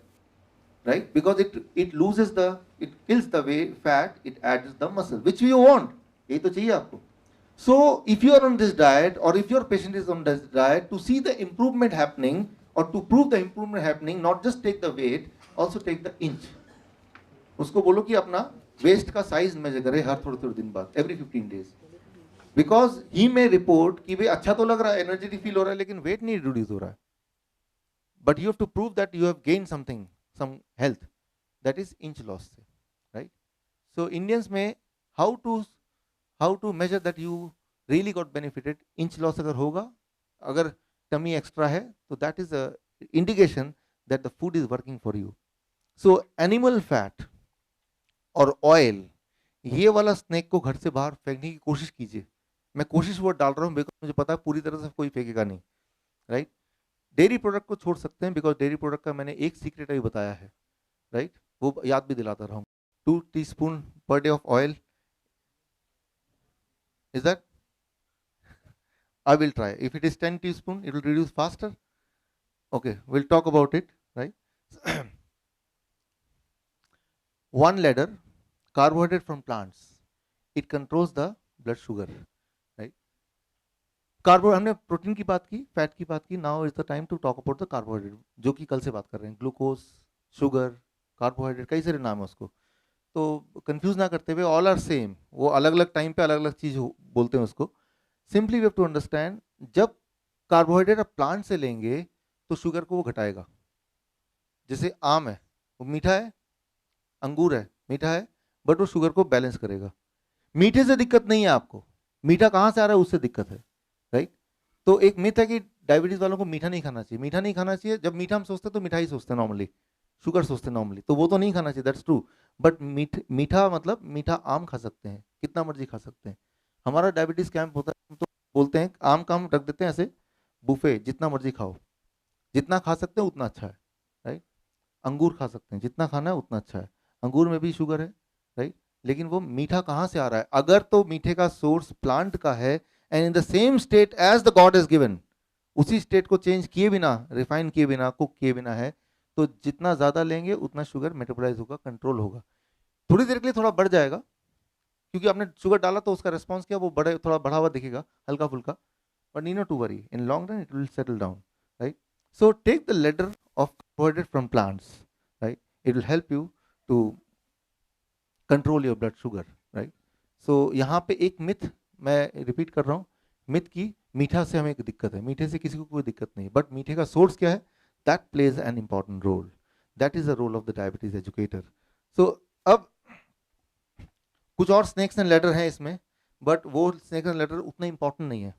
right? Because it loses the, it kills the way fat, it adds the muscle which you want. यही तो चाहिए आपको. So if you are on this diet, or if your patient is on this diet, to see the improvement happening or to prove the improvement happening, not just take the weight, also take the inch. उसको बोलो कि अपना वेस्ट का साइज मेजर करे हर थोड़े थोड़े दिन बाद, every 15 days. Because he may report कि भाई अच्छा तो लग रहा है, एनर्जेटिक फील हो रहा है, लेकिन वेट नहीं रिड्यूस हो रहा है. But you have to prove that you have gained something, some health. That is inch loss, right? So Indians में how to measure that you really got benefited. Inch loss अगर होगा, अगर tummy extra है, तो that is a indication that the food is working for you. So animal fat और oil, ये वाला स्नैक को घर से बाहर फेंकने की कोशिश कीजिए. मैं कोशिश वर्ड डाल रहा हूँ बिकॉज मुझे पता है पूरी तरह से कोई फेंकेगा नहीं, राइट? डेयरी प्रोडक्ट को छोड़ सकते हैं बिकॉज डेयरी प्रोडक्ट का मैंने एक सीक्रेट अभी बताया है, राइट? वो याद भी दिलाता रहा हूँ. 2 teaspoon per day of oil. Is that? I will try. If it is 10 teaspoon, it will reduce faster. Okay, we'll talk about it, right? 1 ladder, carbohydrate from plants. It controls the blood sugar, right? हमने प्रोटीन की बात की, फैट की बात की. Now is the time to talk about the carbohydrate, जो कि कल से बात कर रहे हैं. ग्लूकोज, शुगर, कार्बोहाइड्रेट, कई सारे नाम है उसको, तो कंफ्यूज ना करते हुए, ऑल आर सेम. वो अलग अलग टाइम पे अलग अलग चीज बोलते हैं उसको. Simply we have to understand, जब कार्बोहाइड्रेट आप प्लांट से लेंगे तो शुगर को वो घटाएगा. जैसे आम है, वो मीठा है, अंगूर है, मीठा है, बट वो शुगर को बैलेंस करेगा. मीठे से दिक्कत नहीं है आपको, मीठा कहाँ से आ रहा है उससे दिक्कत है, राइट? तो एक मिथ है कि डायबिटीज वालों को मीठा नहीं खाना चाहिए. मीठा नहीं खाना चाहिए. जब मीठा हम सोचते हैं तो मिठाई सोचते हैं नॉर्मली, शुगर सोचते हैं नॉर्मली, तो वो तो नहीं खाना चाहिए, दैट्स ट्रू. बट मीठा मतलब मीठा आम खा सकते हैं, कितना मर्जी खा सकते हैं. हमारा डायबिटीज कैंप होता है, हम तो बोलते हैं आम का हम रख देते हैं ऐसे बुफे, जितना मर्जी खाओ, जितना खा सकते हैं उतना अच्छा है, राइट? अंगूर खा सकते हैं, जितना खाना है उतना अच्छा है. अंगूर में भी शुगर है, राइट? लेकिन वो मीठा कहाँ से आ रहा है? अगर तो मीठे का सोर्स प्लांट का है, and in the same state as the god is given, उसी स्टेट को चेंज किए बिना, रिफाइन किए बिना, कुक किए बिना है, तो जितना ज्यादा लेंगे उतना शुगर मेटाबोलाइज होगा, कंट्रोल होगा. थोड़ी देर के लिए थोड़ा बढ़ जाएगा, क्योंकि आपने शुगर डाला तो उसका रिस्पॉन्स क्या, वो बढ़े, थोड़ा बढ़ा हुआ दिखेगा, हल्का फुल्का, but need not to worry, in long run it will settle down, right? So take the ladder of carbohydrate from plants, right? It will help you to control your blood sugar, right? So यहाँ पे एक मिथ मैं रिपीट कर रहा हूँ, मिथ की मीठा से हमें एक दिक्कत है, मीठे से किसी को कोई दिक्कत नहीं, बट मीठे का सोर्स क्या है, that plays an important role. That is the role of the diabetes educator. So अब कुछ और स्नेक्स एंड लैडर हैं इसमें, बट वो स्नेक्स एंड लैडर उतना इंपॉर्टेंट नहीं है.